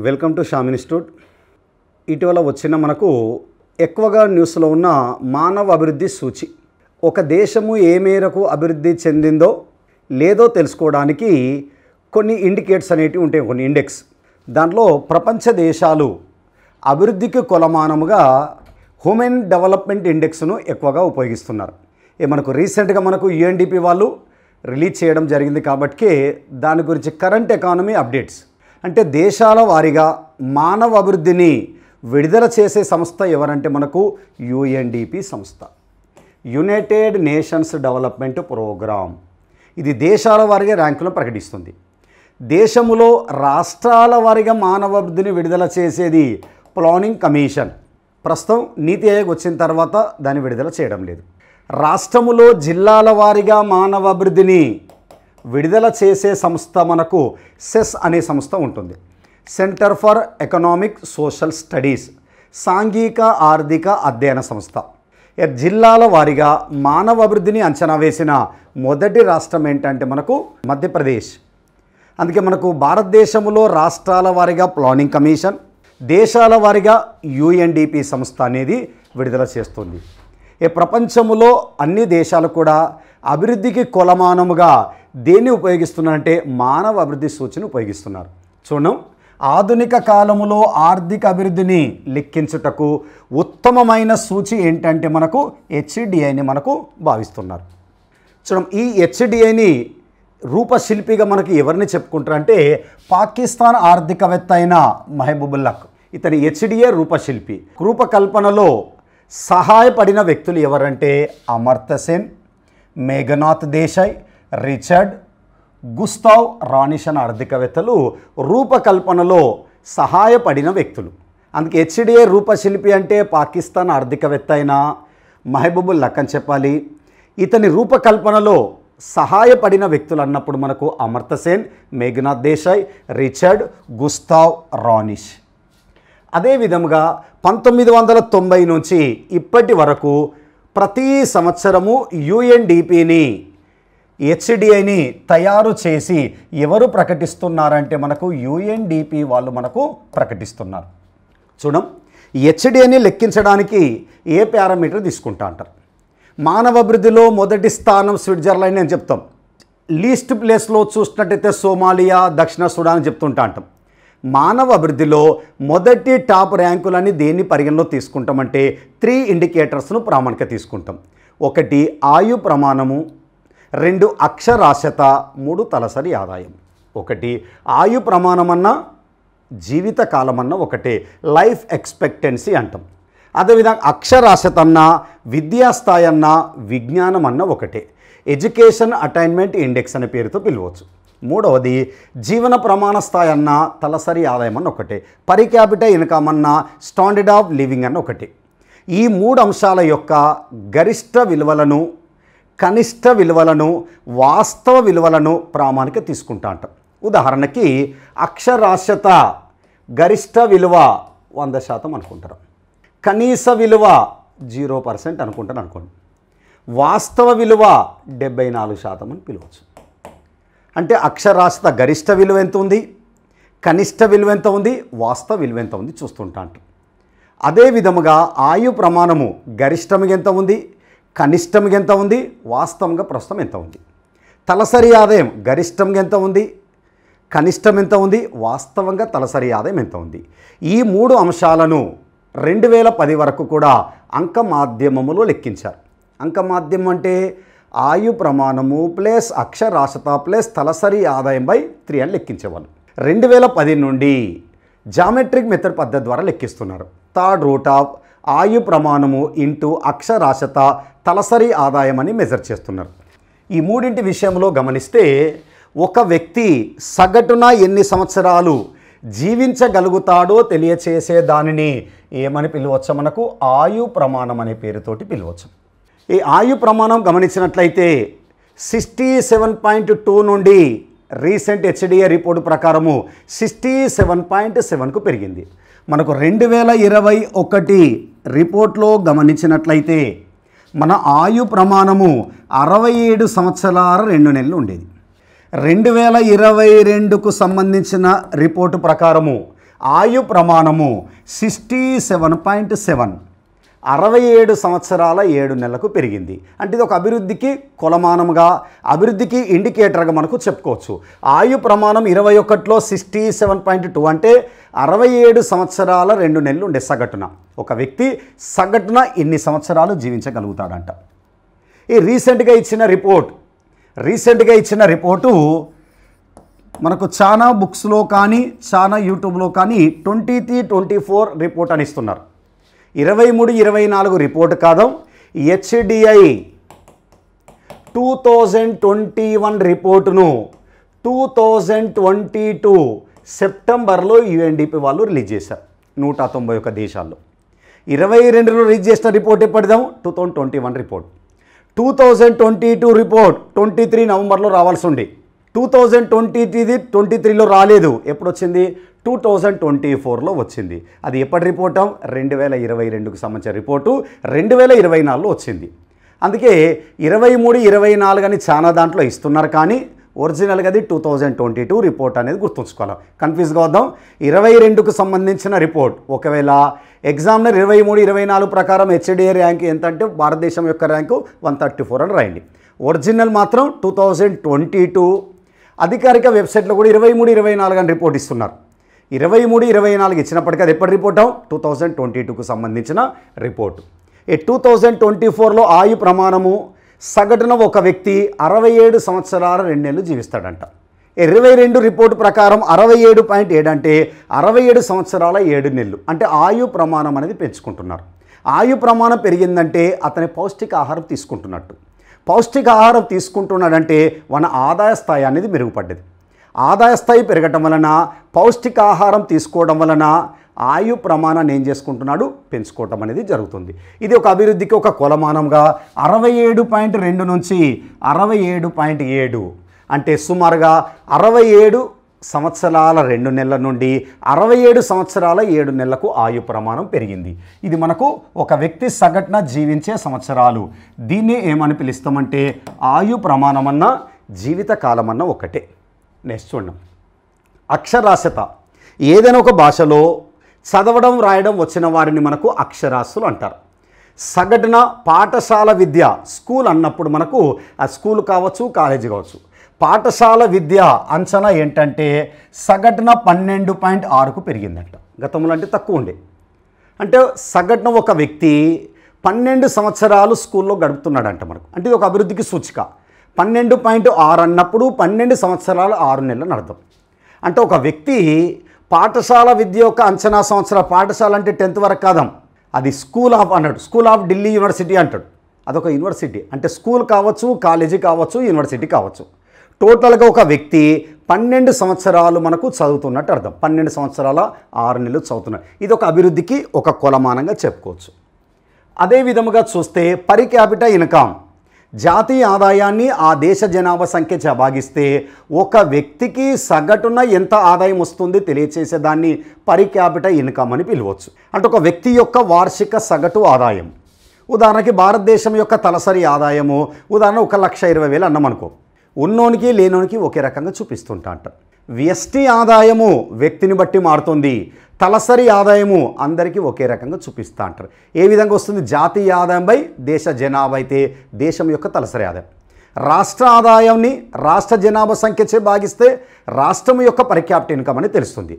Welcome to Shyam institute. ఇటీవల వచ్చిన మనకు ఎక్కువగా న్యూస్లో ఉన్న మానవ అభివృద్ధి సూచి, ఒక దేశము ఏ మేరకు అభివృద్ధి చెందిందో లేదో తెలుసుకోవడానికి కొన్ని ఇండికేటర్స్ అనేటివి ఉంటాయి, కొన్ని ఇండెక్స్. దాంట్లో ప్రపంచ దేశాలు అభివృద్ధికి కొలమానముగా హ్యూమన్ డెవలప్మెంట్ ఇండెక్స్ను ఎక్కువగా ఉపయోగిస్తున్నారు. మనకు రీసెంట్గా మనకు UNDP వాళ్ళు రిలీజ్ చేయడం జరిగింది కాబట్టి దాని గురించి కరెంట్ ఎకానమీ అప్డేట్స్, అంటే దేశాల వారీగా మానవ అభివృద్ధిని విడుదల చేసే సంస్థ ఎవరంటే మనకు UNDP సంస్థ, యునైటెడ్ నేషన్స్ డెవలప్మెంట్ ప్రోగ్రామ్. ఇది దేశాల వారీగా ర్యాంకులను ప్రకటిస్తుంది. దేశములో రాష్ట్రాల వారీగా మానవ అభివృద్ధిని విడుదల చేసేది ప్లానింగ్ కమిషన్. ప్రస్తుతం నీతి ఆయోగ్ వచ్చిన తర్వాత దాన్ని విడుదల చేయడం లేదు. రాష్ట్రములో జిల్లాల వారీగా మానవ అభివృద్ధిని విడుదల చేసే సంస్థ మనకు సెస్ అనే సంస్థ ఉంటుంది, centre for economic social studies, సాంఘిక ఆర్థిక అధ్యయన సంస్థ. జిల్లాల వారీగా మానవ అభివృద్ధిని అంచనా వేసిన మొదటి రాష్ట్రం ఏంటంటే మనకు మధ్యప్రదేశ్. అందుకే మనకు భారతదేశంలో రాష్ట్రాల వారీగా ప్లానింగ్ కమిషన్, దేశాల వారీగా UNDP సంస్థ అనేది విడుదల చేస్తుంది. ప్రపంచంలో అన్ని దేశాలు కూడా అభివృద్ధికి కొలమానముగా దేన్ని ఉపయోగిస్తున్నారంటే మానవ అభివృద్ధి సూచిని ఉపయోగిస్తున్నారు. చూడం, ఆధునిక కాలములో ఆర్థిక అభివృద్ధిని లెక్కించుటకు ఉత్తమమైన సూచి ఏంటంటే మనకు HDIని మనకు భావిస్తున్నారు. చూడం, ఈ HDIని రూపశిల్పిగా మనకి ఎవరిని చెప్పుకుంటారంటే పాకిస్తాన్ ఆర్థికవేత్త అయిన మహబూబుల్లాహ్. ఇతని HDI రూపశిల్పి. రూపకల్పనలో సహాయపడిన వ్యక్తులు ఎవరంటే అమర్త్య సేన్, మేఘనాథ్ దేశాయ్, రిచర్డ్, గుస్తావ్ రానిషన్ ఆర్థికవేత్తలు రూపకల్పనలో సహాయపడిన వ్యక్తులు. అందుకే HDI రూపశిల్పి అంటే పాకిస్తాన్ ఆర్థికవేత్త అయిన మహబూబుల్లాహ్ అని చెప్పాలి. ఇతని రూపకల్పనలో సహాయపడిన వ్యక్తులు అన్నప్పుడు మనకు అమర్త్య సేన్, మేఘనాథ్ దేశాయ్, రిచర్డ్, గుస్తావ్ రానిష్. అదేవిధంగా 1990 నుంచి ఇప్పటి వరకు ప్రతి సంవత్సరము UNDPని HDIని తయారు చేసి ఎవరు ప్రకటిస్తున్నారంటే మనకు UNDP వాళ్ళు మనకు ప్రకటిస్తున్నారు. చూడం, HDIని లెక్కించడానికి ఏ పారామీటర్ తీసుకుంటా అంటారు. మానవ అభివృద్ధిలో మొదటి స్థానం స్విట్జర్లాండ్ అని చెప్తాం. లీస్ట్ ప్లేస్లో చూసినట్టయితే సోమాలియా, దక్షిణ సుడాన్ చెప్తుంటా అంటాం. మానవ అభివృద్ధిలో మొదటి టాప్ ర్యాంకులని దేన్ని పరిగణలో తీసుకుంటామంటే 3 ఇండికేటర్స్ను ప్రామాణిక తీసుకుంటాం. 1 ఆయు ప్రమాణము, 2 అక్షరాస్యత, 3 తలసరి ఆదాయం. 1 ఆయు ప్రమాణం అన్న జీవిత కాలం అన్న ఒకటే, లైఫ్ ఎక్స్పెక్టెన్సీ అంటాం. అదేవిధంగా అక్షరాస్యత అన్న, విద్యాస్థాయి అన్న, విజ్ఞానం అన్న ఒకటే, ఎడ్యుకేషన్ అటైన్మెంట్ ఇండెక్స్ అనే పేరుతో పిలవచ్చు. 3వది జీవన ప్రమాణ స్థాయి అన్న, తలసరి ఆదాయం అన్న ఒకటే, పర్ క్యాపిటా ఇన్కమ్ అన్న, స్టాండర్డ్ ఆఫ్ లివింగ్ అన్న ఒకటి. ఈ 3 అంశాల యొక్క గరిష్ట విలువలను, కనిష్ట విలువలను, వాస్తవ విలువలను ప్రామాణిక తీసుకుంటా అంటాం. ఉదాహరణకి అక్షరాస్యత గరిష్ట విలువ 100% అనుకుంటారు, కనీస విలువ 0% అనుకుంటారు అనుకోండి, వాస్తవ విలువ 74% అని పిలవచ్చు. అంటే అక్షరాస్యత గరిష్ట విలువ ఎంత ఉంది, కనిష్ట విలువ ఎంత ఉంది, వాస్తవ విలువ ఎంత ఉంది చూస్తుంటా అంటాం. అదే విధముగా ఆయు ప్రమాణము గరిష్టంగా ఎంత ఉంది, కనిష్టంగా ఎంత ఉంది, వాస్తవంగా ప్రస్తుతం ఎంత ఉంది. తలసరి ఆదాయం గరిష్టంగా ఎంత ఉంది, కనిష్టం ఎంత ఉంది, వాస్తవంగా తలసరి ఆదాయం ఎంత ఉంది. ఈ 3 అంశాలను 2010 వరకు కూడా అంక మాధ్యమములో లెక్కించారు. అంక మాధ్యమం అంటే ఆయు ప్రమాణము ప్లస్ అక్షరాస్యత ప్లస్ తలసరి ఆదాయం బై 3 అని లెక్కించేవాళ్ళు. 2010 నుండి జామెట్రిక్ మెథడ్ పద్ధతి ద్వారా లెక్కిస్తున్నారు. థర్డ్ రూట్ ఆఫ్ ఆయు ప్రమాణము ఇంటూ అక్షరాస్యత తలసరి ఆదాయం అని మెజర్ చేస్తున్నారు. ఈ 3 విషయంలో గమనిస్తే ఒక వ్యక్తి సగటున ఎన్ని సంవత్సరాలు జీవించగలుగుతాడో తెలియచేసే దానిని ఏమని పిలవచ్చు, మనకు ఆయు ప్రమాణం అనే పేరుతోటి పిలవచ్చు. ఈ ఆయు ప్రమాణం గమనించినట్లయితే 67.2 నుండి రీసెంట్ HDI రిపోర్టు ప్రకారము 67.7కు పెరిగింది. మనకు 2021 రిపోర్ట్లో గమనించినట్లయితే మన ఆయు ప్రమాణము 67 సంవత్సరాల 2 నెలలు ఉండేది. 2022కు సంబంధించిన రిపోర్టు ప్రకారము ఆయు ప్రమాణము 67.7, 67 సంవత్సరాల 7 నెలలకు పెరిగింది. అంటే ఇది ఒక అభివృద్ధికి కొలమానంగా, అభివృద్ధికి ఇండికేటర్గా మనకు చెప్పుకోవచ్చు. ఆయు ప్రమాణం 21లో 67.2 అంటే 67 సంవత్సరాల 2 నెలలు ఉండే సగటున. ఒక వ్యక్తి సగటున ఇన్ని సంవత్సరాలు జీవించగలుగుతాడంట. ఈ రీసెంట్గా ఇచ్చిన రిపోర్టు మనకు చాలా బుక్స్లో కానీ చాలా యూట్యూబ్లో కానీ 23-24 రిపోర్ట్ అని ఇస్తున్నారు. 23-24 రిపోర్ట్ కాదు, HDI 2021 రిపోర్టును 2022 సెప్టెంబర్లో UNDP వాళ్ళు రిలీజ్ చేశారు 191 దేశాల్లో. 22లో రిలీజ్ చేసిన రిపోర్ట్ ఎప్పటిదాం 2021 రిపోర్ట్. 2022 రిపోర్ట్ 23 నవంబర్లో రావాల్సి ఉంది. 2023లో రాలేదు. ఎప్పుడు వచ్చింది? 2024లో వచ్చింది. అది ఎప్పటి రిపోర్టు? 2022కు సంబంధించిన రిపోర్టు 2024లో వచ్చింది. అందుకే 23-24 అని చాలా దాంట్లో ఇస్తున్నారు, కానీ ఒరిజినల్గా అది 2022 రిపోర్ట్ అనేది గుర్తుంచుకోవాలి. కన్ఫ్యూజ్గా వద్దాం. 22కు సంబంధించిన రిపోర్ట్. ఒకవేళ ఎగ్జామినర్ 23-24 ప్రకారం HDI ర్యాంక్ ఎంత అంటే భారతదేశం యొక్క ర్యాంకు 134 అని రాయండి. ఒరిజినల్ మాత్రం 2022. అధికారిక వెబ్సైట్లో కూడా 23-24 అని రిపోర్ట్ ఇస్తున్నారు. 23-24 ఇచ్చినప్పటికీ అది ఎప్పటి రిపోర్ట్? 2022కు సంబంధించిన రిపోర్టు. 2024లో ఆయు ప్రమాణము సగటున ఒక వ్యక్తి 67 సంవత్సరాల 2 నెలలు జీవిస్తాడంట. 22 రిపోర్టు ప్రకారం 67.7 అంటే 67 సంవత్సరాల 7 నెలలు. అంటే ఆయు ప్రమాణం అనేది పెంచుకుంటున్నారు. ఆయు ప్రమాణం పెరిగిందంటే అతని పౌష్టికాహారం తీసుకుంటున్నట్టు. పౌష్టికాహారం తీసుకుంటున్నాడంటే మన ఆదాయ స్థాయి అనేది మెరుగుపడ్డది. ఆదాయ స్థాయి పెరగటం వలన, పౌష్టికాహారం తీసుకోవడం వలన ఆయు ప్రమాణాన్ని ఏం చేసుకుంటున్నాడు? పెంచుకోవటం అనేది జరుగుతుంది. ఇది ఒక అభివృద్ధికి ఒక కొలమానంగా 67.2 నుంచి 67.7 అంటే సుమారుగా 67 సంవత్సరాల 2 నెలల నుండి 67 సంవత్సరాల 7 నెలలకు ఆయు ప్రమాణం పెరిగింది. ఇది మనకు ఒక వ్యక్తి సగటున జీవించే సంవత్సరాలు. దీన్ని ఏమని పిలుస్తామంటే ఆయు ప్రమాణం జీవితకాలం ఒకటే. నెక్స్ట్ చూడండి, అక్షరాస్యత. ఏదైనా ఒక భాషలో చదవడం రాయడం వచ్చిన వారిని మనకు అక్షరాస్యులు అంటారు. సగటున పాఠశాల విద్య, స్కూల్ అన్నప్పుడు మనకు ఆ స్కూల్ కావచ్చు, కాలేజీ కావచ్చు, పాఠశాల విద్య అంచనా ఏంటంటే సగటున 12.6కు పెరిగిందంట. గతంలో అంటే తక్కువ ఉండే. అంటే సగటున ఒక వ్యక్తి 12 సంవత్సరాలు స్కూల్లో గడుపుతున్నాడంట మనకు. అంటే ఇది ఒక అభివృద్ధికి సూచిక. 12.6 అన్నప్పుడు 12 సంవత్సరాలు 6 నెలలు అర్థం. అంటే ఒక వ్యక్తి పాఠశాల విద్య యొక్క అంచనా సంవత్సరాల, పాఠశాల అంటే 10th వరకు కాదాం, అది స్కూల్ ఆఫ్ అన్నాడు. స్కూల్ ఆఫ్ ఢిల్లీ యూనివర్సిటీ అంటాడు. అదొక యూనివర్సిటీ. అంటే స్కూల్ కావచ్చు, కాలేజీ కావచ్చు, యూనివర్సిటీ కావచ్చు. టోటల్గా ఒక వ్యక్తి 12 సంవత్సరాలు మనకు చదువుతున్నట్టు అర్థం. 12 సంవత్సరాల 6 నెలలు చదువుతున్నారు. ఇది ఒక అభివృద్ధికి ఒక కొలమానంగా చెప్పుకోవచ్చు. అదే విధముగా చూస్తే పర్ క్యాపిటా ఇన్కమ్, జాతీయ ఆదాయాన్ని ఆ దేశ జనాభా సంఖ్య భాగిస్తే ఒక వ్యక్తికి సగటున ఎంత ఆదాయం వస్తుంది తెలియచేసే దాన్ని పర్ క్యాపిటా ఇన్కమ్ అని పిలవచ్చు. అంటే ఒక వ్యక్తి యొక్క వార్షిక సగటు ఆదాయం. ఉదాహరణకి భారతదేశం యొక్క తలసరి ఆదాయము ఉదాహరణ 1,20,000 అన్నామనుకో. ఉన్నోనికి లేనోనికి ఒకే రకంగా చూపిస్తుంటా అంట. వ్యష్టి ఆదాయము వ్యక్తిని బట్టి మారుతుంది. తలసరి ఆదాయము అందరికీ ఒకే రకంగా చూపిస్తూ అంటారు. ఏ విధంగా వస్తుంది? జాతీయ ఆదాయం బై దేశ జనాభా అయితే దేశం యొక్క తలసరి ఆదాయం. రాష్ట్ర ఆదాయాన్ని రాష్ట్ర జనాభా సంఖ్యచే భాగిస్తే రాష్ట్రం యొక్క పర్ క్యాపిటా ఇన్కమ్ అని తెలుస్తుంది.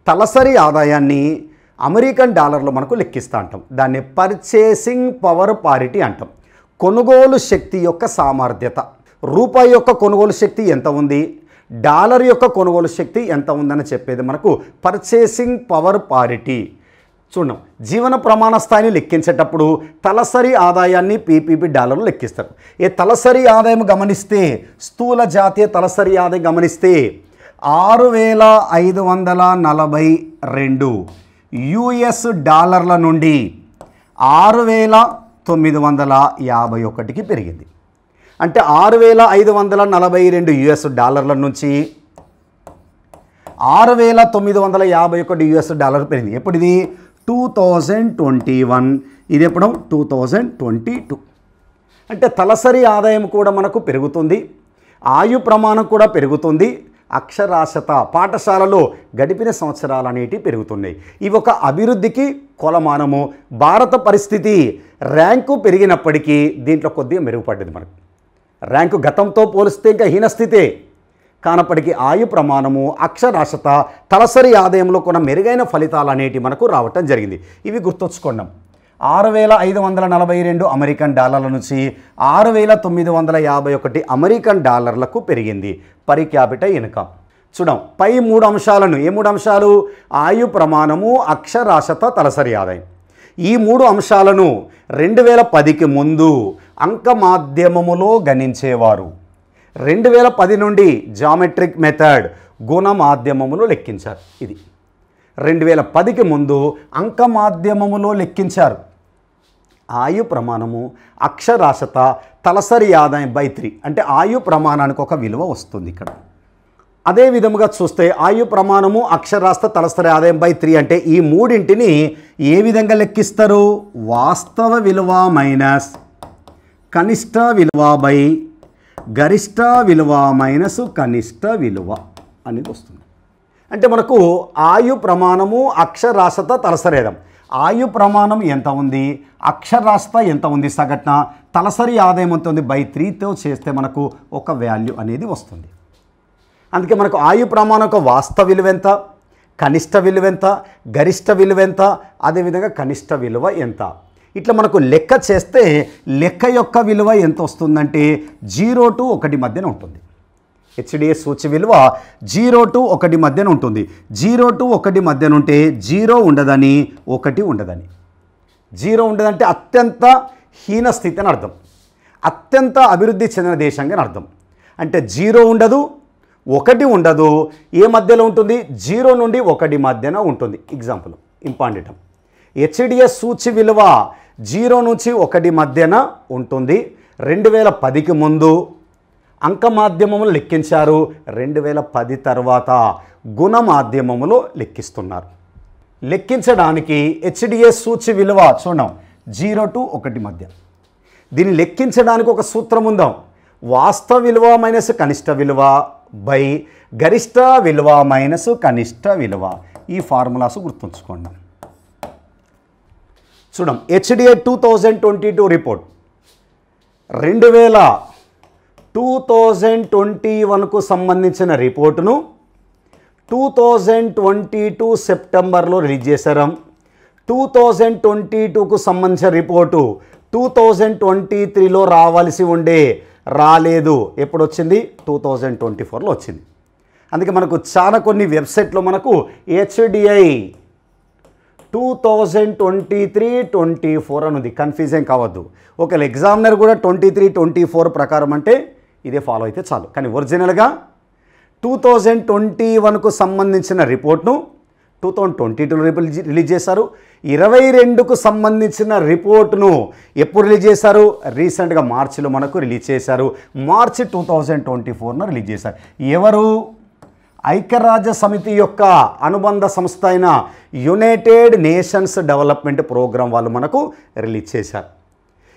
తలసరి ఆదాయాన్ని అమెరికన్ డాలర్లో మనకు లెక్కిస్తూ అంటాం. దాన్ని పర్చేసింగ్ పవర్ పారిటీ అంటాం. కొనుగోలు శక్తి యొక్క సామర్థ్యత. రూపాయి యొక్క కొనుగోలు శక్తి ఎంత ఉంది, డాలర్ యొక్క కొనుగోలు శక్తి ఎంత ఉందని చెప్పేది మనకు పర్చేసింగ్ పవర్ పారిటీ. చూడండి, జీవన ప్రమాణ స్థాయిని లెక్కించేటప్పుడు తలసరి ఆదాయాన్ని PPP డాలర్లు లెక్కిస్తారు. ఏ తలసరి ఆదాయం గమనిస్తే, స్థూల జాతీయ తలసరి ఆదాయం గమనిస్తే 6,542 US డాలర్ల నుండి 6,951కి పెరిగింది. అంటే 6,542 US డాలర్ల నుంచి 6,951 US డాలర్ పెరిగింది. ఎప్పుడు ఇది? 2021. ఇది ఎప్పుడు? 2022. అంటే తలసరి ఆదాయం కూడా మనకు పెరుగుతుంది, ఆయు ప్రమాణం కూడా పెరుగుతుంది, అక్షరాస్యత, పాఠశాలలో గడిపిన సంవత్సరాలు అనేటివి పెరుగుతున్నాయి. ఇవి ఒక అభివృద్ధికి కొలమానము. భారత పరిస్థితి ర్యాంకు పెరిగినప్పటికీ దీంట్లో కొద్దిగా మెరుగుపడ్డది. మనకు ర్యాంకు గతంతో పోలిస్తే ఇంకా హీనస్థితే కానప్పటికీ ఆయు ప్రమాణము, అక్షరాస్యత, తలసరి ఆదాయంలో కొన్న మెరుగైన ఫలితాలు అనేటివి మనకు రావటం జరిగింది. ఇవి గుర్తుంచుకున్నాం. 6,542 అమెరికన్ డాలర్ల నుంచి 6,951 అమెరికన్ డాలర్లకు పెరిగింది పర్ క్యాపిటల్ ఇన్కమ్. చూడం పై 3 అంశాలను, ఏ 3 అంశాలు? ఆయు ప్రమాణము, అక్షరాస్యత, తలసరి ఆదాయం. ఈ 3 అంశాలను 2010కి ముందు అంక మాధ్యమములో గణించేవారు. 2010 నుండి జామెట్రిక్ మెథడ్ గుణ మాధ్యమములో లెక్కించారు. ఇది 2010కి ముందు అంక మాధ్యమములో లెక్కించారు. ఆయు ప్రమాణము, అక్షరాస్యత, తలసరి ఆదాయం బై 3 అంటే ఆయు ప్రమాణానికి ఒక విలువ వస్తుంది ఇక్కడ. అదే విధముగా చూస్తే ఆయు ప్రమాణము, అక్షరాస్యత, తలసరి ఆదాయం బై 3 అంటే ఈ మూడింటిని ఏ విధంగా లెక్కిస్తారు? వాస్తవ విలువ మైనస్ కనిష్ట విలువ బై గరిష్ట విలువ మైనస్ కనిష్ట విలువ అనేది వస్తుంది. అంటే మనకు ఆయు ప్రమాణము, అక్షరాస్యత, తలసరి ఆదాయం. ఆయు ప్రమాణం ఎంత ఉంది, అక్షరాస్యత ఎంత ఉంది సగటున, తలసరి ఆదాయం ఎంత ఉంది బై 3తో చేస్తే మనకు ఒక వాల్యూ అనేది వస్తుంది. అందుకే మనకు ఆయు ప్రమాణం యొక్క వాస్తవ విలువ ఎంత, కనిష్ట విలువ ఎంత, గరిష్ట విలువ ఎంత, అదేవిధంగా కనిష్ట విలువ ఎంత. ఇట్లా మనకు లెక్క చేస్తే లెక్క యొక్క విలువ ఎంత వస్తుందంటే 0 to 1 మధ్యన ఉంటుంది. హెచ్డిఎస్ సూచి విలువ 0 to 1 మధ్యన ఉంటుంది. 0 to 1 మధ్యన ఉంటే 0 ఉండదని, 1 ఉండదని. 0 ఉండదంటే అత్యంత హీన స్థితి అని అర్థం, అత్యంత అభివృద్ధి చెందిన దేశంగా అని అర్థం. అంటే 0 ఉండదు, 1 ఉండదు. ఏ మధ్యలో ఉంటుంది? 0 నుండి 1 మధ్యన ఉంటుంది. Example important. హెచ్డిఎస్ సూచి విలువ 0 నుంచి 1 మధ్యన ఉంటుంది. 2010కి ముందు అంక మాధ్యమములు లెక్కించారు. 2010 తర్వాత గుణ మాధ్యమములో లెక్కిస్తున్నారు. లెక్కించడానికి హెచ్డిఎస్ సూచి విలువ చూడం 0 to 1 మధ్య. దీన్ని లెక్కించడానికి ఒక సూత్రం ఉందాం. వాస్తవ విలువ మైనస్ కనిష్ట విలువ బై గరిష్ట విలువ మైనస్ కనిష్ట విలువ. ఈ ఫార్ములాస్ గుర్తుంచుకోండి. చూడం హెచ్డిఏ 2022 రిపోర్ట్ 2021కు సంబంధించిన రిపోర్టును 2022 సెప్టెంబర్లో రిలీజ్ చేశారు. 2022కు సంబంధించిన రిపోర్టు 2023లో రావాల్సి ఉండే, రాలేదు. ఎప్పుడు వచ్చింది? 2024లో వచ్చింది. అందుకే మనకు చాలా కొన్ని వెబ్సైట్లో మనకు హెచ్డిఐ 2023-24 అనుంది. కన్ఫ్యూజన్ కావద్దు. ఒకవేళ ఎగ్జామినర్ కూడా 23-24 ప్రకారం అంటే ఇదే ఫాలో అయితే చాలు. కానీ ఒరిజినల్గా 2021కు సంబంధించిన రిపోర్ట్ను 2022లో రిలీజ్ చేశారు. 22కు సంబంధించిన రిపోర్టును ఎప్పుడు రిలీజ్ చేశారు? రీసెంట్గా మార్చిలో మనకు రిలీజ్ చేశారు. మార్చి 2024ను రిలీజ్ చేశారు. ఎవరు? ఐక్యరాజ్య సమితి యొక్క అనుబంధ సంస్థ అయిన యునైటెడ్ నేషన్స్ డెవలప్మెంట్ ప్రోగ్రాం వాళ్ళు మనకు రిలీజ్ చేశారు.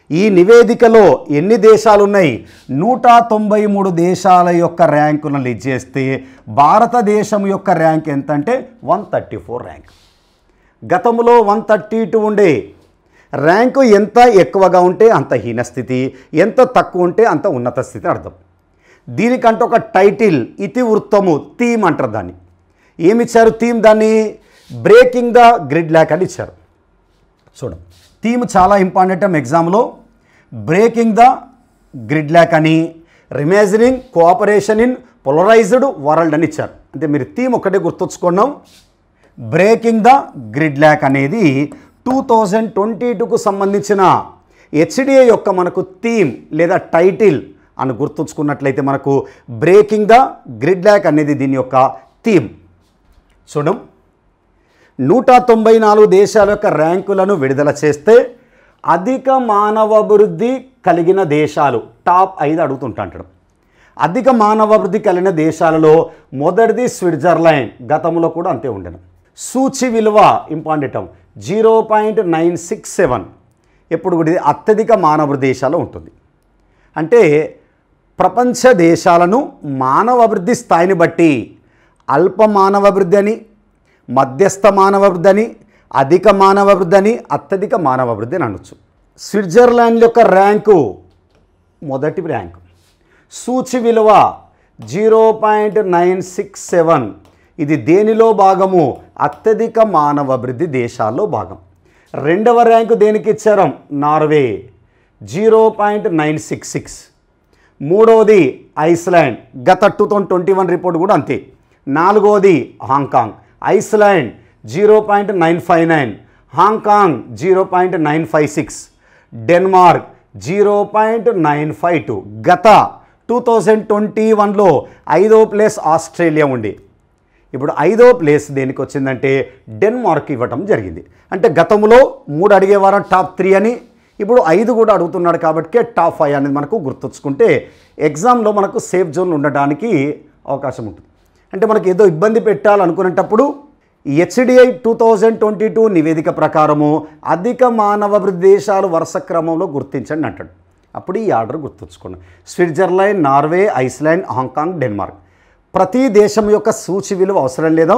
ఈ నివేదికలో ఎన్ని దేశాలు ఉన్నాయి? 193 దేశాల యొక్క ర్యాంకును రిలీజ్ చేస్తే భారతదేశం యొక్క ర్యాంక్ ఎంత అంటే 134 ర్యాంక్. గతంలో 132 ఉండే. ర్యాంకు ఎంత ఎక్కువగా ఉంటే అంత హీనస్థితి, ఎంత తక్కువ ఉంటే అంత ఉన్నత స్థితి అర్థం. దీనికంటే ఒక టైటిల్, ఇతివృత్తము, థీమ్ అంటారు దాన్ని. ఏమిచ్చారు థీమ్? దాన్ని బ్రేకింగ్ ద గ్రిడ్ ల్యాక్ అని ఇచ్చారు. చూడండి, థీమ్ చాలా ఇంపార్టెంట్. ఎగ్జామ్లో బ్రేకింగ్ ద గ్రిడ్ ల్యాక్ అని, రిమైజింగ్ కోఆపరేషన్ ఇన్ పోలరైజ్డ్ వరల్డ్ అని ఇచ్చారు. అంటే మీరు థీమ్ ఒకటే గుర్తుంచుకున్నాం. బ్రేకింగ్ ద గ్రిడ్ ల్యాక్ అనేది 2022కు సంబంధించిన హెచ్డిఏ యొక్క మనకు థీమ్ లేదా టైటిల్ అని గుర్తుంచుకున్నట్లయితే మనకు బ్రేకింగ్ ద గ్రిడ్ ల్యాక్ అనేది దీని యొక్క థీమ్. చూడం, 194 దేశాల యొక్క ర్యాంకులను విడుదల చేస్తే అధిక మానవాభివృద్ధి కలిగిన దేశాలు టాప్ 5 అడుగుతుంటాడు. అధిక మానవాభివృద్ధి కలిగిన దేశాలలో మొదటిది స్విట్జర్లాండ్. గతంలో కూడా అంతే ఉండను. సూచి విలువ ఇంపార్టెంట్ 0.967 ఎప్పుడు కూడా ఇది అత్యధిక మానవాభివృద్ధి దేశాల్లో ఉంటుంది. అంటే ప్రపంచ దేశాలను మానవ అభివృద్ధి స్థాయిని బట్టి అల్ప మానవ అభివృద్ధి అని, మధ్యస్థ మానవ అభివృద్ధి అని, అధిక మానవ అభివృద్ధి అని, అత్యధిక మానవ అభివృద్ధి అని అనొచ్చు. స్విట్జర్లాండ్ యొక్క ర్యాంకు మొదటి ర్యాంకు. సూచి విలువ 0.967. ఇది దేనిలో భాగము? అత్యధిక మానవ అభివృద్ధి దేశాల్లో భాగం. రెండవ ర్యాంకు దేనికి ఇచ్చారు? నార్వే 0.966. మూడవది ఐస్లాండ్, గత 2021 రిపోర్ట్ కూడా అంతే. నాలుగవది హాంకాంగ్. Iceland 0.959, Hong Kong 0.956, Denmark 0.952. గత 2021లో 5వ ప్లేస్ ఆస్ట్రేలియా ఉండి, ఇప్పుడు 5వ ప్లేస్ దేనికి వచ్చిందంటే డెన్మార్క్ ఇవ్వటం జరిగింది. అంటే గతంలో 3 అడిగేవారం టాప్ 3 అని, ఇప్పుడు 5 కూడా అడుగుతున్నాడు కాబట్టి టాప్ 5 అనేది మనకు గుర్తుంచుకుంటే ఎగ్జామ్లో మనకు సేఫ్ జోన్లో ఉండడానికి అవకాశం ఉంటుంది. అంటే మనకి ఏదో ఇబ్బంది పెట్టాలనుకునేటప్పుడు హెచ్డిఐ 2022 నివేదిక ప్రకారము అధిక మానవాభివృద్ధి దేశాలు వరుస క్రమంలో గుర్తించండి అంటాడు. అప్పుడు ఈ ఆర్డర్ గుర్తుంచుకోండి. Switzerland, Norway, Iceland, Hong Kong, Denmark. ప్రతి దేశం యొక్క సూచి విలువ అవసరం లేదా,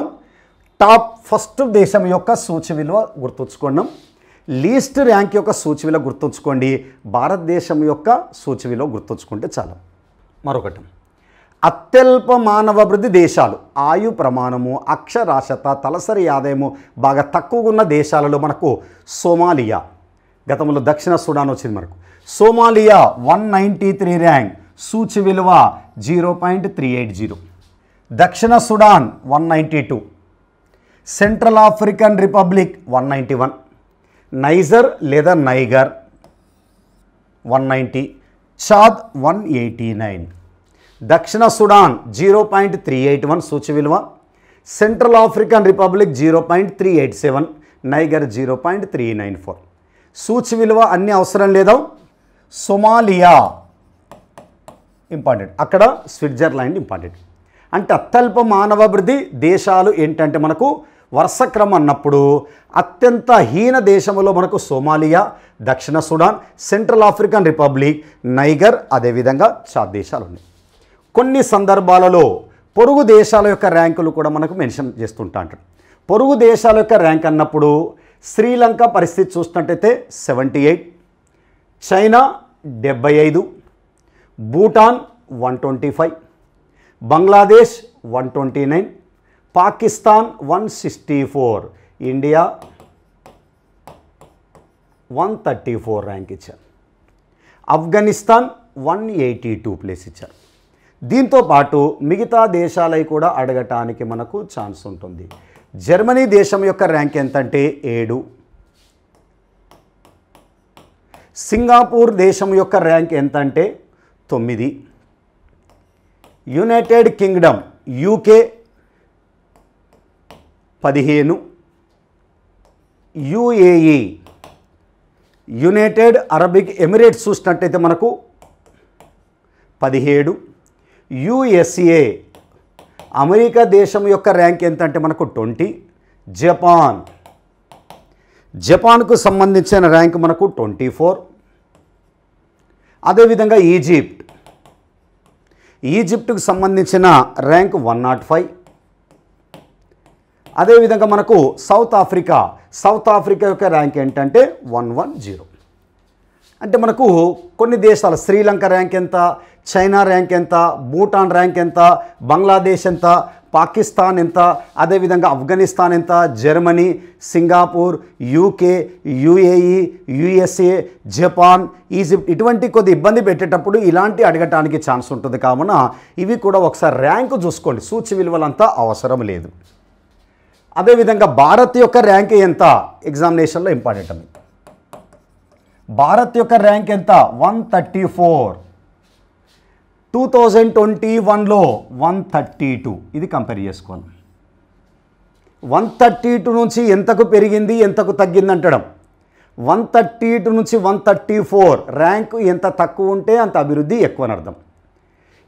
టాప్ ఫస్ట్ దేశం యొక్క సూచి విలువ గుర్తుంచుకోండి. లీస్ట్ ర్యాంక్ యొక్క సూచి విలువ గుర్తుంచుకోండి. భారతదేశం యొక్క సూచి విలువ గుర్తుంచుకుంటే చాలు. మరొకటి, అత్యల్ప మానవాభివృద్ధి దేశాలు ఆయు ప్రమాణము, అక్షరాస్యత, తలసరి ఆదాయము బాగా తక్కువగా ఉన్న దేశాలలో మనకు సోమాలియా, గతంలో దక్షిణ సుడాన్ వచ్చింది మనకు. సోమాలియా 193 ర్యాంక్, సూచి విలువ 0.380. దక్షిణ Sudan 192, central African republic 191, niger లేదా నైగర్ 190, చాద్ 189. దక్షిణ సుడాన్ 0.381 సూచి విలువ, సెంట్రల్ ఆఫ్రికన్ రిపబ్లిక్ 0.387, నైగర్ 0.394. సూచి విలువ అన్ని అవసరం లేదా. సోమాలియా ఇంపార్టెంట్, అక్కడ స్విట్జర్లాండ్ ఇంపార్టెంట్. అంటే అత్యల్ప మానవాభివృద్ధి దేశాలు ఏంటంటే మనకు వరుస క్రమం అన్నప్పుడు అత్యంత హీన దేశంలో మనకు సోమాలియా, దక్షిణ Sudan, central African republic, niger, అదేవిధంగా చాద్ దేశాలు ఉన్నాయి. కొన్ని సందర్భాలలో పొరుగు దేశాల యొక్క ర్యాంకులు కూడా మనకు మెన్షన్ చేస్తుంటా అంటారు. పొరుగు దేశాల యొక్క ర్యాంక్ అన్నప్పుడు శ్రీలంక పరిస్థితి చూసినట్టయితే 78, China 75, Bhutan 125, Bangladesh 129, Pakistan 164, India 134 rank ఇచ్చారు. ఆఫ్ఘనిస్తాన్ 182 ప్లేస్ ఇచ్చారు. దీంతో పాటు మిగతా దేశాలై కూడా అడగటానికి మనకు ఛాన్స్ ఉంటుంది. జర్మనీ దేశం యొక్క ర్యాంక్ ఎంతంటే 7, సింగపూర్ దేశం యొక్క ర్యాంక్ ఎంతంటే 9, United Kingdom UK 15, UAE United Arabic Emirates చూసినట్టయితే మనకు 17, యుఎస్ఏ అమెరికా దేశం యొక్క ర్యాంక్ ఎంత అంటే మనకు 20, జపాన్కు సంబంధించిన ర్యాంక్ మనకు 24, అదేవిధంగా ఈజిప్ట్కు సంబంధించిన ర్యాంక్ 105, అదేవిధంగా మనకు సౌత్ ఆఫ్రికా యొక్క ర్యాంక్ ఏంటంటే 110. అంటే మనకు కొన్ని దేశాలు శ్రీలంక ర్యాంక్ ఎంత, చైనా ర్యాంక్ ఎంత, భూటాన్ ర్యాంక్ ఎంత, బంగ్లాదేశ్ ఎంత, పాకిస్తాన్ ఎంత, అదేవిధంగా ఆఫ్ఘనిస్తాన్ ఎంత, Germany, Singapore, UK, UAE, USA, Japan, Egypt ఇటువంటి కొద్ది ఇబ్బంది పెట్టేటప్పుడు ఇలాంటి అడగటానికి ఛాన్స్ ఉంటుంది. కావున ఇవి కూడా ఒకసారి ర్యాంకు చూసుకోండి, సూచి విలువలంతా అవసరం లేదు. అదేవిధంగా భారత్ యొక్క ర్యాంక్ ఎంత ఎగ్జామినేషన్లో ఇంపార్టెంట్ అని. భారత్ యొక్క ర్యాంక్ ఎంత 134, 2021లో 132. ఇది కంపేర్ చేసుకోవాలి. 132 నుంచి ఎంతకు పెరిగింది ఎంతకు తగ్గింది అంటడం. 132 నుంచి 134 ర్యాంకు ఎంత తక్కువ ఉంటే అంత అభివృద్ధి ఎక్కువ అని అర్థం.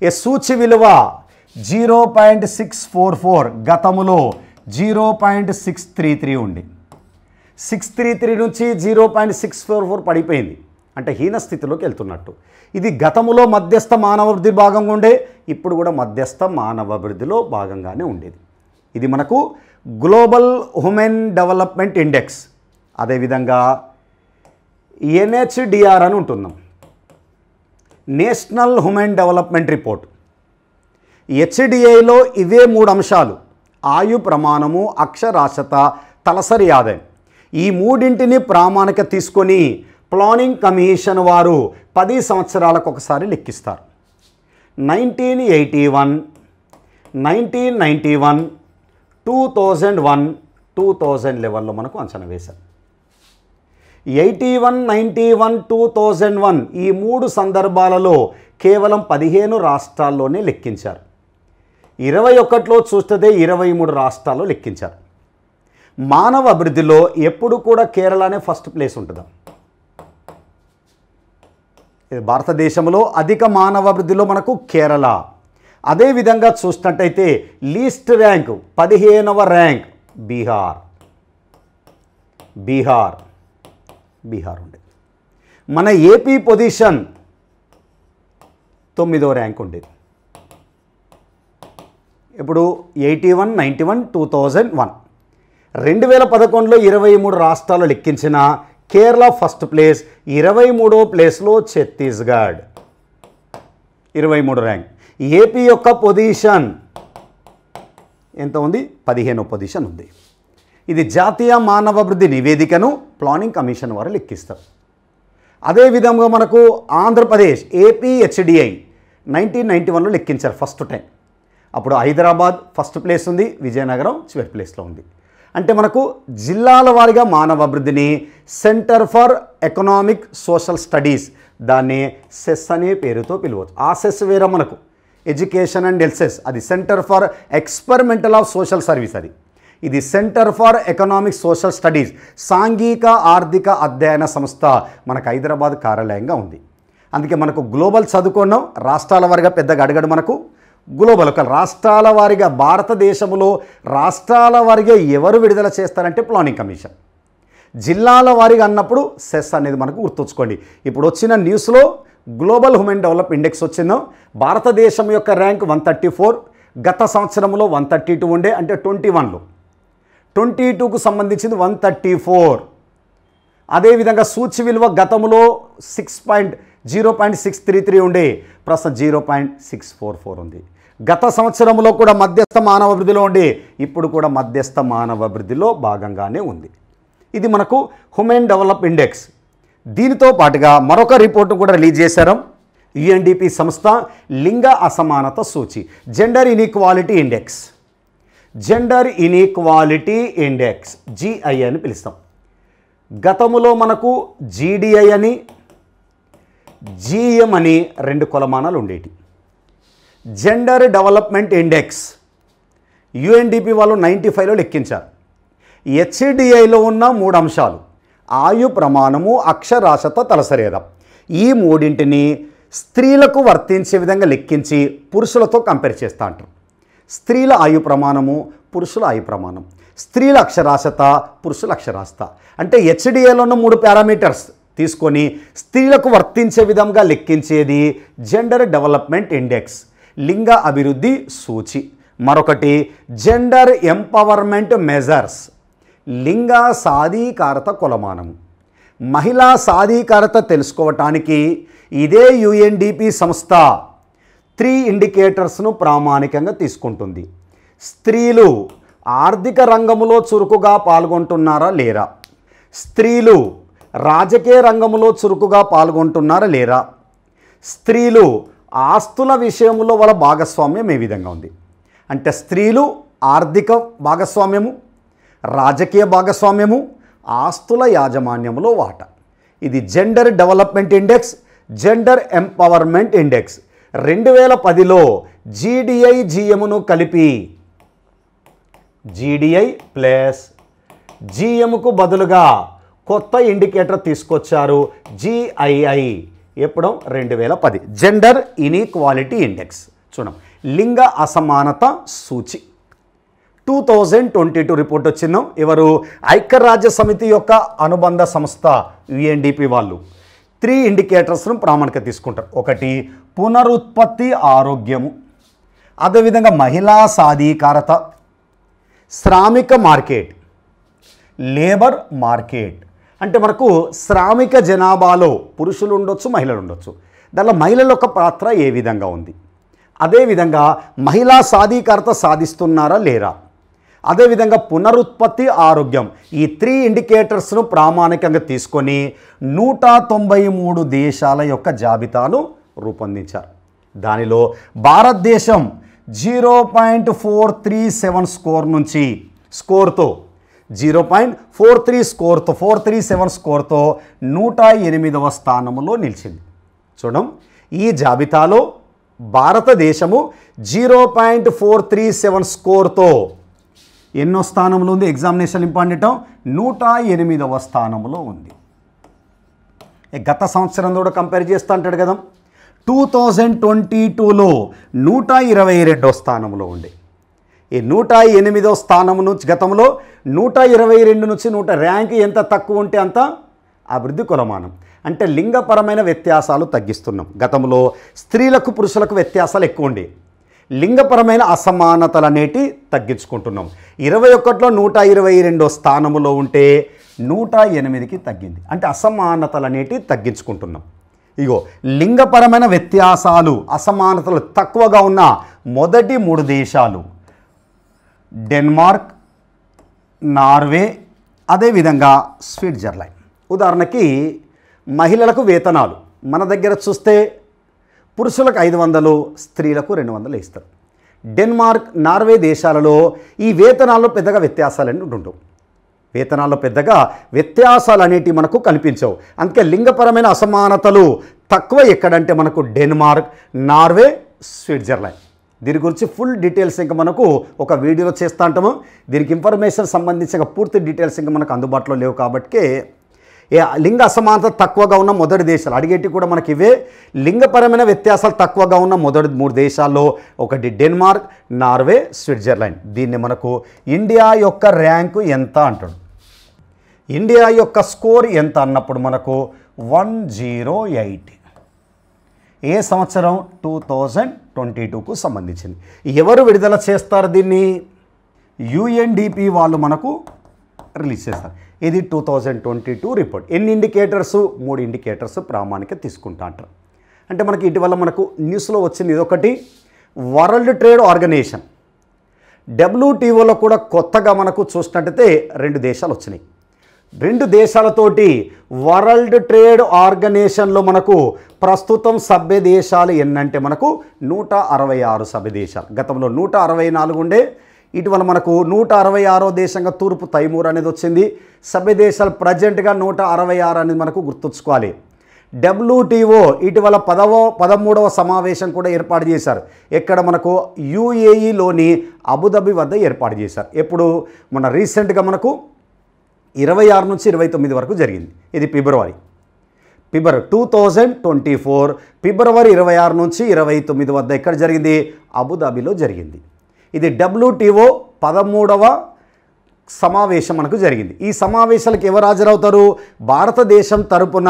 ఏ సూచి విలువ 0.644 గతములో 0.633 ఉండి 633 నుంచి 0.644 పడిపోయింది. అంటే హీన స్థితిలోకి వెళ్తున్నట్టు. ఇది గతంలో మధ్యస్థ మానవాభివృద్ధి భాగంగా ఉండే, ఇప్పుడు కూడా మధ్యస్థ మానవాభివృద్ధిలో భాగంగానే ఉండేది. ఇది మనకు గ్లోబల్ హ్యూమన్ డెవలప్మెంట్ ఇండెక్స్. అదేవిధంగా NHDR అని ఉంటున్నాం, నేషనల్ హ్యూమన్ డెవలప్మెంట్ రిపోర్ట్. HDIలో ఇవే 3 అంశాలు: ఆయు ప్రమాణము, అక్షరాస్యత, తలసరి ఆదాయం. ఈ మూడింటిని ప్రామాణిక తీసుకొని ప్లానింగ్ కమిషన్ వారు 10 సంవత్సరాలకు ఒకసారి లెక్కిస్తారు. 1981, 1991, 2001, 2011లో మనకు అంచనా వేశారు. 81, 91, 2001 ఈ 3 సందర్భాలలో కేవలం 15 రాష్ట్రాల్లోనే లెక్కించారు. 21లో చూస్తే 23 రాష్ట్రాల్లో లెక్కించారు. మానవ అభివృద్ధిలో ఎప్పుడు కూడా కేరళనే ఫస్ట్ ప్లేస్ ఉంటుందా? భారతదేశంలో అధిక మానవ అభివృద్ధిలో మనకు కేరళ. అదేవిధంగా చూసినట్టయితే లీస్ట్ ర్యాంక్ 15వ ర్యాంక్ బీహార్ ఉండేది. మన ఏపీ పొజిషన్ 9వ ర్యాంక్ ఉండేది. ఇప్పుడు 81, 91, 2001 2011లో 23 రాష్ట్రాలు లెక్కించిన కేరళ ఫస్ట్ ప్లేస్, 23వ ప్లేస్లో ఛత్తీస్గఢ్ 23 ర్యాంక్. ఏపీ యొక్క పొజిషన్ ఎంత ఉంది? 15వ పొజిషన్ ఉంది. ఇది జాతీయ మానవాభివృద్ధి నివేదికను ప్లానింగ్ కమిషన్ వారు లెక్కిస్తారు. అదేవిధంగా మనకు ఆంధ్రప్రదేశ్ APHDI 1991లో లెక్కించారు ఫస్ట్ టైం. అప్పుడు హైదరాబాద్ ఫస్ట్ ప్లేస్ ఉంది, విజయనగరం చివరి ప్లేస్లో ఉంది. అంటే మనకు జిల్లాల వారీగా మానవ అభివృద్ధిని centre for economic social studies, దాన్ని సెస్ అనే పేరుతో పిలవచ్చు. ఆ సెస్ వేరే మనకు ఎడ్యుకేషన్ అండ్ హెల్త్ సెస్, అది centre for experimental of social service. ఇది centre for economic social studies, సాంఘిక ఆర్థిక అధ్యయన సంస్థ మనకు హైదరాబాద్ కార్యాలయంగా ఉంది. అందుకే మనకు గ్లోబల్ చదువుకున్నాం, రాష్ట్రాల వారీగా పెద్దగా అడగడు. మనకు గ్లోబల్ ఒక రాష్ట్రాల వారీగా, భారతదేశంలో రాష్ట్రాల వారీగా ఎవరు విడుదల చేస్తారంటే ప్లానింగ్ కమిషన్. జిల్లాల వారీగా అన్నప్పుడు సెస్ అనేది మనకు గుర్తుంచుకోండి. ఇప్పుడు వచ్చిన న్యూస్లో గ్లోబల్ హ్యూమన్ డెవలప్ ఇండెక్స్ వచ్చిందో, భారతదేశం యొక్క ర్యాంక్ 134, గత సంవత్సరంలో 132 ఉండే, అంటే 21లో 22కు సంబంధించింది 134. అదేవిధంగా సూచి విలువ గతంలో 0.633 ఉండే, ప్రస్తుతం 0.644 ఉంది. గత సంవత్సరంలో కూడా మధ్యస్థ మానవ అభివృద్ధిలో ఉండే, ఇప్పుడు కూడా మధ్యస్థ మానవ అభివృద్ధిలో భాగంగానే ఉంది. ఇది మనకు హ్యూమన్ డెవలప్ ఇండెక్స్. దీనితో పాటుగా మరొక రిపోర్టు కూడా రిలీజ్ చేశారు UNDP సంస్థ, లింగ అసమానత సూచి, gender inequality index. Gender inequality index GI అని పిలుస్తాం. గతములో మనకు GDI అని, GM అని 2 కొలమానాలు ఉండేవి. జెండర్ డెవలప్మెంట్ ఇండెక్స్ UNDP వాళ్ళు 95లో లెక్కించారు. HDIలో ఉన్న 3 అంశాలు: ఆయు ప్రమాణము, అక్షరాస్యత, తలసరి. ఈ మూడింటిని స్త్రీలకు వర్తించే విధంగా లెక్కించి పురుషులతో కంపేర్ చేస్తూ అంటారు. స్త్రీల ఆయు ప్రమాణము, పురుషుల ఆయు ప్రమాణం, స్త్రీల అక్షరాస్యత, పురుషుల అక్షరాస్యత. అంటే HDIలో ఉన్న 3 పారామీటర్స్ తీసుకొని స్త్రీలకు వర్తించే విధంగా లెక్కించేది జెండర్ డెవలప్మెంట్ ఇండెక్స్, లింగ అభివృద్ధి సూచి. మరొకటి జెండర్ ఎంపవర్మెంట్ మెజర్స్, లింగ సాధికారత కొలమానము. మహిళా సాధికారత తెలుసుకోవటానికి ఇదే UNDP సంస్థ 3 ఇండికేటర్స్ను ప్రామాణికంగా తీసుకుంటుంది. స్త్రీలు ఆర్థిక రంగంలో చురుకుగా పాల్గొంటున్నారా లేరా, స్త్రీలు రాజకీయ రంగంలో చురుకుగా పాల్గొంటున్నారా లేరా, స్త్రీలు ఆస్తుల విషయంలో వాళ్ళ భాగస్వామ్యం ఏ విధంగా ఉంది. అంటే స్త్రీలు ఆర్థిక భాగస్వామ్యము, రాజకీయ భాగస్వామ్యము, ఆస్తుల యాజమాన్యంలో వాటా. ఇది gender development index, gender empowerment index. 2010లో GDI GMను కలిపి GDI ప్లస్ GMకు బదులుగా కొత్త ఇండికేటర్ తీసుకొచ్చారు, GII. ఎప్పుడు? 2010. Gender inequality index. చూడం, లింగ అసమానత సూచి 2022 రిపోర్ట్ వచ్చిందో. ఎవరు? ఐక్యరాజ్య సమితి యొక్క అనుబంధ సంస్థ UNDP వాళ్ళు 3 ఇండికేటర్స్ను ప్రామాణిక తీసుకుంటారు. ఒకటి పునరుత్పత్తి ఆరోగ్యము, అదేవిధంగా మహిళా సాధికారత, శ్రామిక మార్కెట్, లేబర్ మార్కెట్. అంటే మనకు శ్రామిక జనాభాలో పురుషులు ఉండొచ్చు, మహిళలు ఉండొచ్చు. దానిలో మహిళల యొక్క పాత్ర ఏ విధంగా ఉంది, అదేవిధంగా మహిళా సాధికారత సాధిస్తున్నారా లేరా, అదేవిధంగా పునరుత్పత్తి ఆరోగ్యం, ఈ 3 ఇండికేటర్స్ను ప్రామాణికంగా తీసుకొని 193 దేశాల యొక్క జాబితాను రూపొందించారు. దానిలో భారతదేశం 0.437 స్కోర్ నుంచి స్కోర్తో 437 స్కోర్తో 108వ స్థానంలో నిలిచింది. చూడం, ఈ జాబితాలో భారతదేశము 0.437 స్కోర్తో ఎన్నో స్థానంలో ఉంది? ఎగ్జామినేషన్ ఇంపార్టెంట్ 108వ స్థానంలో ఉంది. గత సంవత్సరం కూడా కంపేర్ చేస్తూ అంటాడు కదా, 2022లో 122వ స్థానంలో ఉండే. ఈ 108వ స్థానం నుంచి గతంలో 122 నుంచి ర్యాంక్ ఎంత తక్కువ ఉంటే అంత అభివృద్ధి కొలమానం. అంటే లింగపరమైన వ్యత్యాసాలు తగ్గిస్తున్నాం. గతంలో స్త్రీలకు పురుషులకు వ్యత్యాసాలు ఎక్కువ ఉండే, లింగపరమైన అసమానతలు అనేటి తగ్గించుకుంటున్నాం. 21లో 122వ స్థానంలో ఉంటే 108కి తగ్గింది. అంటే అసమానతలు అనేటి తగ్గించుకుంటున్నాం. ఇగో లింగపరమైన వ్యత్యాసాలు అసమానతలు తక్కువగా ఉన్న మొదటి 3 దేశాలు డెన్మార్క్, నార్వే, అదేవిధంగా స్విట్జర్లాండ్. ఉదాహరణకి మహిళలకు వేతనాలు మన దగ్గర చూస్తే పురుషులకు 500, స్త్రీలకు 200 ఇస్తారు. డెన్మార్క్, నార్వే దేశాలలో ఈ వేతనాల్లో పెద్దగా వ్యత్యాసాలు అనేవి ఉండవు. వేతనాల్లో పెద్దగా వ్యత్యాసాలు అనేటివి మనకు కనిపించవు. అందుకే లింగపరమైన అసమానతలు తక్కువ ఎక్కడంటే మనకు డెన్మార్క్, నార్వే, స్విట్జర్లాండ్. దీని గురించి ఫుల్ డీటెయిల్స్ ఇంకా మనకు ఒక వీడియోలో చేస్తూ ఉంటాము. దీనికి ఇన్ఫర్మేషన్ సంబంధించిన పూర్తి డీటెయిల్స్ ఇంకా మనకు అందుబాటులో లేవు. కాబట్టి లింగ అసమానత తక్కువగా ఉన్న మొదటి దేశాలు అడిగేటి కూడా మనకి ఇవే. లింగపరమైన వ్యత్యాసాలు తక్కువగా ఉన్న మొదటి 3 దేశాల్లో ఒకటి డెన్మార్క్, నార్వే, స్విట్జర్లాండ్. దీన్ని మనకు ఇండియా యొక్క ర్యాంకు ఎంత అంటాడు, ఇండియా యొక్క స్కోర్ ఎంత అన్నప్పుడు మనకు 108. ఏ సంవత్సరం? 2022కు సంబంధించింది. ఎవరు విడుదల చేస్తారు దీన్ని? UNDP వాళ్ళు మనకు రిలీజ్ చేస్తారు. ఇది 2022 రిపోర్ట్. ఎన్ని ఇండికేటర్స్? 3 ఇండికేటర్స్ ప్రామాణిక తీసుకుంటా అంటారు. అంటే మనకి ఇటీవల మనకు న్యూస్లో వచ్చింది ఇదొకటి. వరల్డ్ ట్రేడ్ ఆర్గనైజేషన్ WTOలో కూడా కొత్తగా మనకు చూసినట్టయితే 2 దేశాలు వచ్చినాయి. 2 దేశాలతోటి వరల్డ్ ట్రేడ్ ఆర్గనైజేషన్లో మనకు ప్రస్తుతం సభ్య దేశాలు ఎన్నంటే మనకు 166 సభ్య దేశాలు. గతంలో 164 ఉండే. ఇటీవల మనకు 166వ దేశంగా తూర్పు తైమూర్ అనేది వచ్చింది. సభ్య దేశాలు ప్రజెంట్గా 166 అనేది మనకు గుర్తుంచుకోవాలి. WTO ఇటీవల 13వ సమావేశం కూడా ఏర్పాటు చేశారు. ఎక్కడ మనకు UAEలోని అబుదాబి వద్ద ఏర్పాటు చేశారు. ఎప్పుడు? మన రీసెంట్గా మనకు 26 నుంచి 29 వరకు జరిగింది. ఇది ఫిబ్రవరి 2024 ఫిబ్రవరి 26 నుంచి 29 వద్ద ఎక్కడ జరిగింది? అబుదాబిలో జరిగింది. ఇది WTO 13వ సమావేశం మనకు జరిగింది. ఈ సమావేశాలకు ఎవరు హాజరవుతారు? భారతదేశం తరపున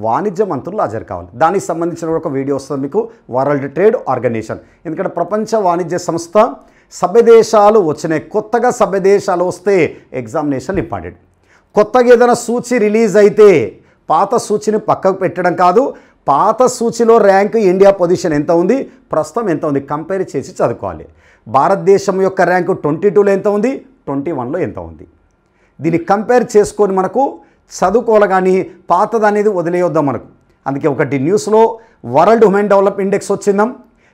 వాణిజ్య మంత్రులు హాజరు కావాలి. దానికి సంబంధించిన ఒక వీడియో వస్తుంది మీకు, వరల్డ్ ట్రేడ్ ఆర్గనైజేషన్. ఎందుకంటే ప్రపంచ వాణిజ్య సంస్థ సభ్య దేశాలు వచ్చినాయి. కొత్తగా సభ్య దేశాలు వస్తే ఎగ్జామినేషన్ ఇంపార్టెంట్. కొత్తగా ఏదైనా సూచి రిలీజ్ అయితే పాత సూచిని పక్కకు పెట్టడం కాదు, పాత సూచిలో ర్యాంకు ఇండియా పొజిషన్ ఎంత ఉంది, ప్రస్తుతం ఎంత ఉంది కంపేర్ చేసి చదువుకోవాలి. భారతదేశం యొక్క ర్యాంకు 22లో ఎంత ఉంది, 21లో ఎంత ఉంది, దీన్ని కంపేర్ చేసుకొని మనకు చదువుకోవాలి. కానీ పాతది అనేది వదిలేయొద్దాం మనకు. అందుకే ఒకటి న్యూస్లో వరల్డ్ హ్యూమన్ డెవలప్ ఇండెక్స్ వచ్చిందాం,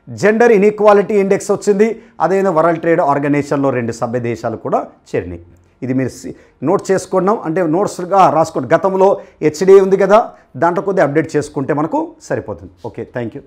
జెండర్ ఇన్ఈక్వాలిటీ ఇండెక్స్ వచ్చింది. అదేవిధంగా వరల్డ్ ట్రేడ్ ఆర్గనైజేషన్లో 2 సభ్య దేశాలు కూడా చేరినాయి. ఇది మీరు నోట్ చేసుకున్నాం అంటే నోట్స్గా రాసుకోండి. గతంలో HD ఉంది కదా, దాంట్లో కొద్దిగా అప్డేట్ చేసుకుంటే మనకు సరిపోతుంది. Okay, thank you.